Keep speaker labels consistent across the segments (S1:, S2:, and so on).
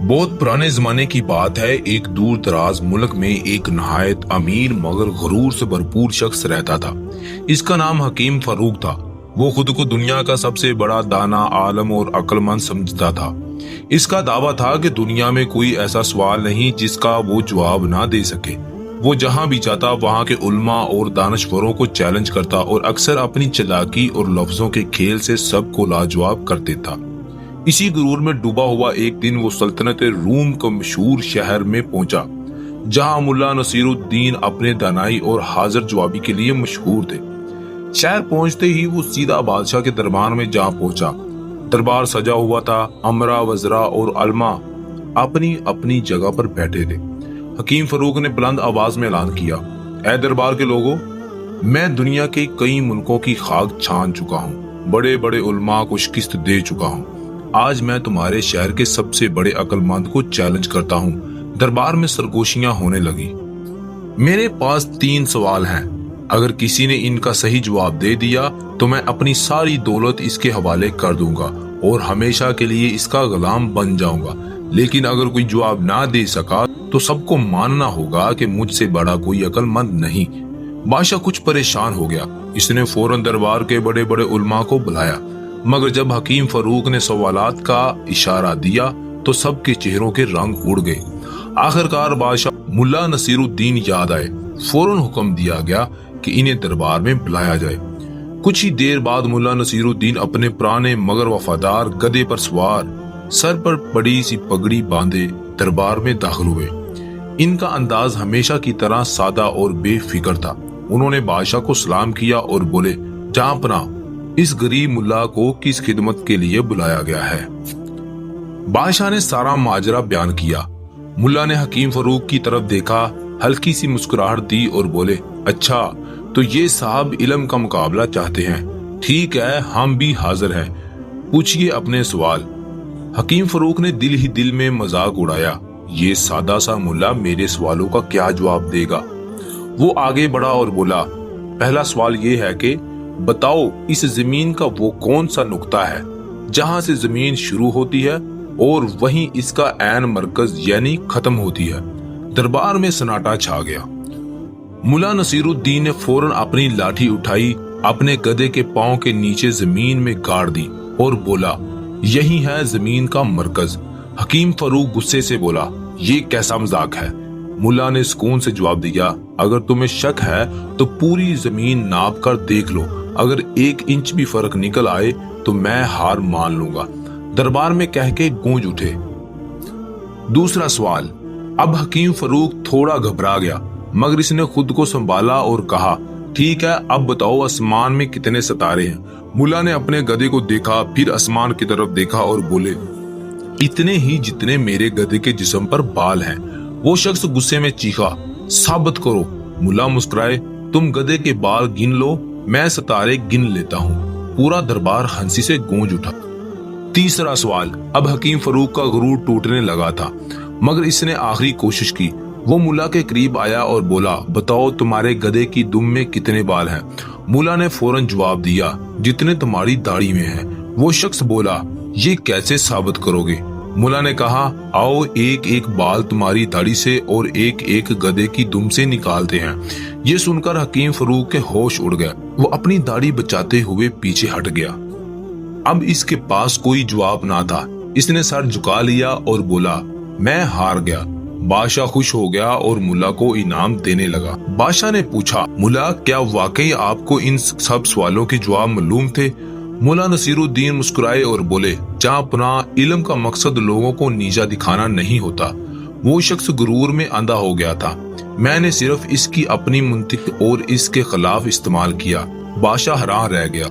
S1: बहुत पुराने जमाने की बात है। एक दूर दराज मुल्क में एक नहायत अमीर मगर गुरूर से भरपूर शख्स रहता था। इसका नाम हकीम फरूक था। वो खुद को दुनिया का सबसे बड़ा दाना, आलम और अक्लमंद समझता था। इसका दावा था कि दुनिया में कोई ऐसा सवाल नहीं जिसका वो जवाब ना दे सके। वो जहां भी जाता वहां के उल्मा और दानश्वरों को चैलेंज करता और अक्सर अपनी चालाकी और लफ्जों के खेल से सबको लाजवाब कर देता। इसी गुरूर में डूबा हुआ एक दिन वो सल्तनत रूम के मशहूर शहर में पहुंचा, जहां मुल्ला नसीरुद्दीन अपने दानाई और हाजिर जवाबी के लिए मशहूर थे। शहर पहुंचते ही वो सीधा बादशाह के दरबार में जा पहुंचा। दरबार सजा हुआ था। अमरा, वज़रा और अलमा अपनी अपनी जगह पर बैठे थे। हकीम फरूक ने बुलंद आवाज में ऐलान किया, ऐ दरबार के लोगों, मैं दुनिया के कई मुल्कों की खाक छान चुका हूँ, बड़े बड़े उल्मा को शिकस्त दे चुका हूँ। आज मैं तुम्हारे शहर के सबसे बड़े अक्लमंद को चैलेंज करता हूँ। दरबार में सरगोशियां होने लगी। मेरे पास 3 सवाल हैं। अगर किसी ने इनका सही जवाब दे दिया तो मैं अपनी सारी दौलत इसके हवाले कर दूंगा और हमेशा के लिए इसका गुलाम बन जाऊंगा। लेकिन अगर कोई जवाब ना दे सका तो सबको मानना होगा कि मुझसे बड़ा कोई अक्लमंद नहीं। बादशाह कुछ परेशान हो गया। इसने फौरन दरबार के बड़े बड़े उल्मा को बुलाया, मगर जब हकीम फरूक ने सवालात का इशारा दिया तो सबके चेहरों के रंग उड़ गए। आखिरकार बादशाह मुल्ला नसीरुद्दीन याद आए। फौरन हुक्म दिया गया कि इन्हें दरबार में बुलाया जाए। कुछ ही देर बाद मुल्ला नसीरुद्दीन अपने पुराने मगर वफादार गधे पर सवार, सर पर बड़ी सी पगड़ी बांधे दरबार में दाखिल हुए। इनका अंदाज हमेशा की तरह सादा और बेफिक्र था। उन्होंने बादशाह को सलाम किया और बोले, जहांपनाह, इस गरीब मुल्ला को किस खिदमत के लिए बुलाया गया है? बादशाह ने सारा माजरा बयान किया। मुल्ला ने हकीम फरूक की तरफ देखा, हल्की सी मुस्कुराहट दी और बोले, अच्छा, तो ये साहब इल्म का मुकाबला चाहते हैं। ठीक है, हम भी हाजिर हैं, पूछिए अपने सवाल। हकीम फरूक ने दिल ही दिल में मजाक उड़ाया, ये सादा सा मुल्ला मेरे सवालों का क्या जवाब देगा? वो आगे बढ़ा और बोला, पहला सवाल ये है कि बताओ, इस जमीन का वो कौन सा नुक्ता है जहां से जमीन शुरू होती है और वहीं इसका ऐन मरकज यानी खत्म होती है? दरबार में सन्नाटा छा गया। मुल्ला नसीरुद्दीन ने फौरन अपनी लाठी उठाई, अपने गधे के पांव के नीचे जमीन में गाड़ दी और बोला, यही है जमीन का मरकज। हकीम फरूक गुस्से से बोला, ये कैसा मजाक है? मुल्ला ने सुकून से जवाब दिया, अगर तुम्हें शक है तो पूरी जमीन नाप कर देख लो। अगर 1 इंच भी फर्क निकल आए तो मैं हार मान लूंगा। दरबार में कह के गूंज उठे। दूसरा सवाल। अब हकीम फरूक थोड़ा घबरा गया, मगर इसने खुद को संभाला और कहा, ठीक है, अब बताओ आसमान में कितने सितारे हैं? मुल्ला ने अपने गधे को देखा, फिर आसमान की तरफ देखा और बोले, इतने ही जितने मेरे गधे के जिस्म पर बाल हैं। वो शख्स गुस्से में चीखा, साबित करो। मुल्ला मुस्कुराए, तुम गधे के बाल गिन लो, मैं सितारे गिन लेता हूँ। पूरा दरबार हंसी से गूंज उठा। तीसरा सवाल। अब हकीम फरूक का गुरूर टूटने लगा था, मगर इसने आखिरी कोशिश की। वो मुल्ला के करीब आया और बोला, बताओ तुम्हारे गधे की दुम में कितने बाल हैं? मुल्ला ने फौरन जवाब दिया, जितने तुम्हारी दाढ़ी में हैं। वो शख्स बोला, ये कैसे साबित करोगे? मुल्ला ने कहा, आओ एक एक बाल तुम्हारी दाढ़ी से और एक एक गधे की दुम से निकालते हैं। ये सुनकर हकीम फरूक के होश उड़ गए। वो अपनी दाढ़ी बचाते हुए पीछे हट गया। अब इसके पास कोई जवाब ना था। इसने सर झुका लिया और बोला, मैं हार गया। बादशाह खुश हो गया और मुल्ला को इनाम देने लगा। बादशाह ने पूछा, मुल्ला, क्या वाकई आपको इन सब सवालों के जवाब मालूम थे? मुल्ला नसीरुद्दीन मुस्कुराए और बोले, जहांपनाह, इल्म का मकसद लोगों को नीचा दिखाना नहीं होता। वो शख्स गुरूर में अंधा हो गया था। मैंने सिर्फ इसकी अपनी मुंतिक और इसके खिलाफ इस्तेमाल किया। बादशाह हैरान रह गया।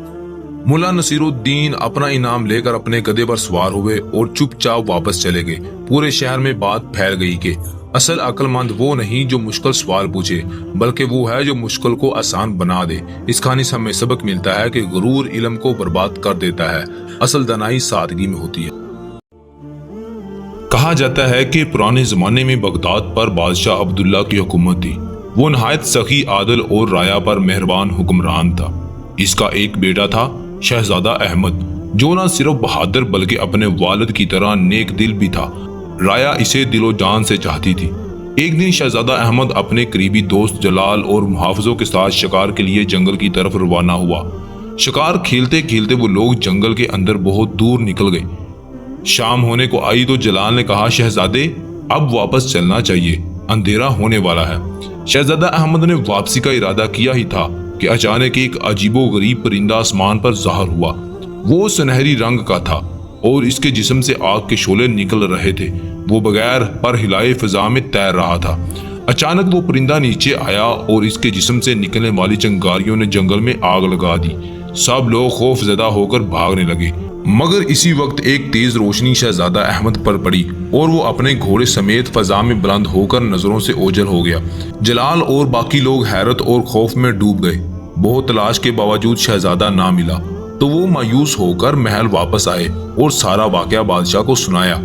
S1: मुल्ला नसीरुद्दीन अपना इनाम लेकर अपने गधे पर सवार हुए और चुपचाप वापस चले गए। पूरे शहर में बात फैल गई कि असल अक्लमंद वो नहीं जो मुश्किल सवाल पूछे, बल्कि वो है जो मुश्किल को आसान बना दे। इस कहानी से हमें सबक मिलता है कि गुरूर इल्म को बर्बाद कर देता है, असल दानाई सादगी में होती है। कहा जाता है कि पुराने जमाने में बगदाद पर बादशाह अब्दुल्ला की हुकूमत थी। वो नहायत सखी, आदल और राया पर मेहरबान हुक्मरान था। इसका एक बेटा था, शहजादा अहमद। جو نہ صرف بہادر بلکہ اپنے والد کی طرح نیک دل بھی تھا۔ رایا اسے دل و جان سے چاہتی تھی۔ ایک دن شہزادہ احمد اپنے قریبی دوست جلال اور محافظوں کے ساتھ شکار کے لیے جنگل کی طرف روانہ ہوا۔ شکار کھیلتے کھیلتے وہ لوگ جنگل کے اندر بہت دور نکل گئے۔ شام ہونے کو آئی تو جلال نے کہا، شہزادے اب واپس چلنا چاہیے، اندھیرا ہونے والا ہے۔ شہزادہ احمد نے واپسی کا ارادہ کیا ہی تھا کہ اچانک ایک عجیب و غریب پرندہ آسمان پر ظاہر ہوا۔ وہ سنہری رنگ کا تھا اور اس کے جسم سے آگ کے شعلے نکل رہے تھے۔ وہ بغیر پر ہلائے فضا میں تیر رہا تھا۔ اچانک وہ پرندہ نیچے آیا اور اس کے جسم سے نکلنے والی چنگاریوں نے جنگل میں آگ لگا دی۔ سب لوگ خوف زدہ ہو کر بھاگنے لگے، مگر اسی وقت ایک تیز روشنی شہزادہ احمد پر پڑی اور وہ اپنے گھوڑے سمیت فضا میں بلند ہو کر نظروں سے اوجھل ہو گیا۔ جلال اور باقی لوگ حیرت اور خوف میں ڈوب گئے۔ بہت تلاش کے باوجود شہزادہ نہ ملا تو وہ مایوس ہو کر محل واپس آئے اور سارا واقعہ بادشاہ کو سنایا۔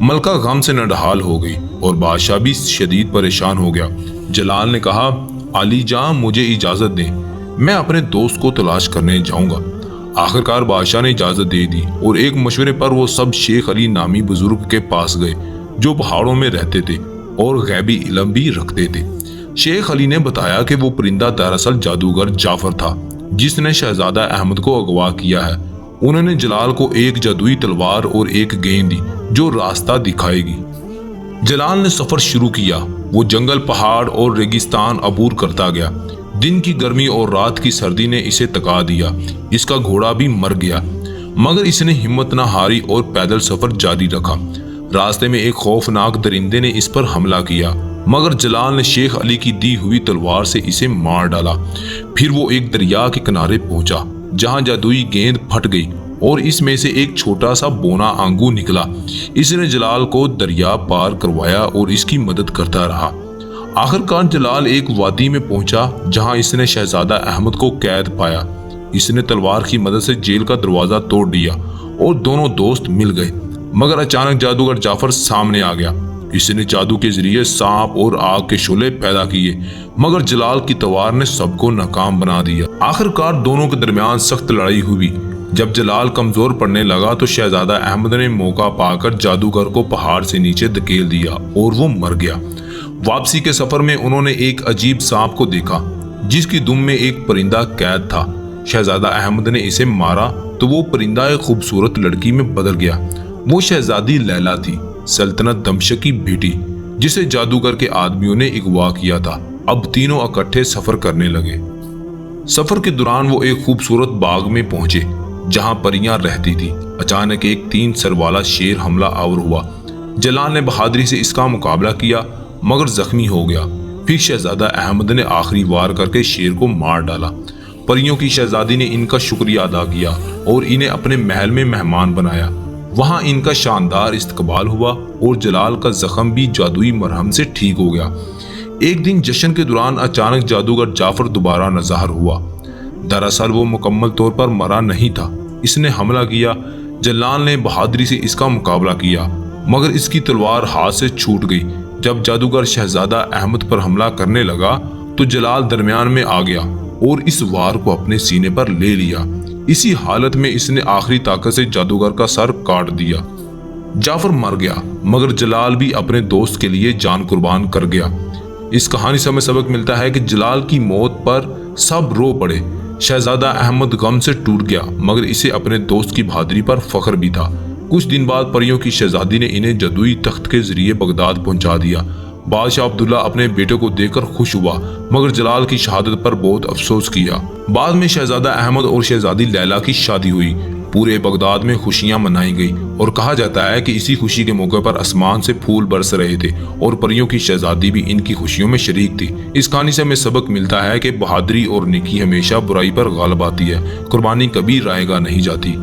S1: ملکہ غم سے نڈھال ہو گئی اور بادشاہ بھی شدید پریشان ہو گیا۔ جلال نے کہا، علی جاں مجھے اجازت دیں، میں اپنے دوست کو تلاش کرنے جاؤں گا۔ آخرکار بادشاہ نے اجازت دے دی اور ایک مشورے پر وہ سب شیخ علی نامی بزرگ کے پاس گئے جو پہاڑوں میں رہتے تھے اور غیبی علم بھی رکھتے تھے۔ شیخ علی نے بتایا کہ وہ پرندہ دراصل جادوگر جعفر تھا جس نے شہزادہ احمد کو اغوا کیا ہے۔ انہوں نے جلال کو ایک جادوئی تلوار اور ایک گیند دی جو راستہ دکھائے گی۔ جلال نے سفر شروع کیا۔ وہ جنگل، پہاڑ اور ریگستان عبور کرتا گیا۔ دن کی گرمی اور رات کی سردی نے اسے تکا دیا۔ اس کا گھوڑا بھی مر گیا، مگر اس نے ہمت نہ ہاری اور پیدل سفر جاری رکھا۔ راستے میں ایک خوفناک درندے نے اس پر حملہ کیا، مگر جلال نے شیخ علی کی دی ہوئی تلوار سے اسے مار ڈالا۔ پھر وہ ایک دریا کے کنارے پہنچا جہاں جادوئی گیند پھٹ گئی اور اس میں سے ایک چھوٹا سا بونا آنگو نکلا۔ اس نے جلال کو دریا پار کروایا اور اس کی مدد کرتا رہا۔ آخرکار جلال ایک وادی میں پہنچا جہاں اس نے شہزادہ احمد کو قید پایا۔ اس نے تلوار کی مدد سے جیل کا دروازہ توڑ دیا اور دونوں دوست مل گئے، مگر اچانک جادوگر جعفر سامنے آ گیا۔ اس نے جادو کے ذریعے سانپ اور آگ کے شعلے پیدا کیے، مگر جلال کی تلوار نے سب کو ناکام بنا دیا۔ آخرکار دونوں کے درمیان سخت لڑائی ہوئی۔ جب جلال کمزور پڑنے لگا تو شہزادہ احمد نے موقع پا کر جادوگر کو پہاڑ سے نیچے دھکیل دیا اور وہ مر گیا۔ واپسی کے سفر میں انہوں نے ایک عجیب سانپ کو دیکھا جس کی دم میں ایک پرندہ قید تھا۔ شہزادہ احمد نے اسے مارا تو وہ پرندہ ایک خوبصورت لڑکی میں بدل گیا۔ وہ شہزادی لیلا تھی، سلطنت دمشق کی بیٹی، جسے جادوگر کے آدمیوں نے اغوا کیا تھا۔ اب تینوں اکٹھے سفر کرنے لگے۔ سفر کے دوران وہ ایک خوبصورت باغ میں پہنچے جہاں پریاں رہتی تھی۔ اچانک ایک 3 سر والا شیر حملہ آور ہوا۔ جلال نے بہادری سے اس کا مقابلہ کیا مگر زخمی ہو گیا۔ پھر شہزادہ احمد نے آخری وار کر کے شیر کو مار ڈالا۔ پریوں کی شہزادی نے ان کا شکریہ ادا کیا اور انہیں اپنے محل میں مہمان بنایا۔ وہاں ان کا شاندار استقبال ہوا اور جلال کا زخم بھی جادوئی مرہم سے ٹھیک ہو گیا۔ ایک دن جشن کے دوران اچانک جادوگر جعفر دوبارہ نظر ہوا۔ دراصل وہ مکمل طور پر مرا نہیں تھا، اس نے حملہ کیا۔ جلال نے بہادری سے اس کا مقابلہ کیا مگر اس کی تلوار ہاتھ سے چھوٹ گئی۔ جب جادوگر شہزادہ احمد پر حملہ کرنے لگا تو جلال درمیان میں آ گیا اور اس وار کو اپنے سینے پر لے لیا۔ اسی حالت میں اس نے آخری طاقت سے جادوگر کا سر کاٹ دیا۔ جعفر مر گیا مگر جلال بھی اپنے دوست کے لیے جان قربان کر گیا۔ اس کہانی سے ہمیں سبق ملتا ہے کہ جلال کی موت پر سب رو پڑے۔ شہزادہ احمد غم سے ٹوٹ گیا مگر اسے اپنے دوست کی بہادری پر فخر بھی تھا۔ کچھ دن بعد پریوں کی شہزادی نے انہیں جادوئی تخت کے ذریعے بغداد پہنچا دیا۔ بادشاہ عبداللہ اپنے بیٹے کو دیکھ کر خوش ہوا مگر جلال کی شہادت پر بہت افسوس کیا۔ بعد میں شہزادہ احمد اور شہزادی لیلا کی شادی ہوئی۔ پورے بغداد میں خوشیاں منائی گئی اور کہا جاتا ہے کہ اسی خوشی کے موقع پر آسمان سے پھول برس رہے تھے اور پریوں کی شہزادی بھی ان کی خوشیوں میں شریک تھی۔ اس کہانی سے ہمیں سبق ملتا ہے کہ بہادری اور نیکی ہمیشہ برائی پر غالب آتی ہے، قربانی کبھی رائے گاہ نہیں جاتی۔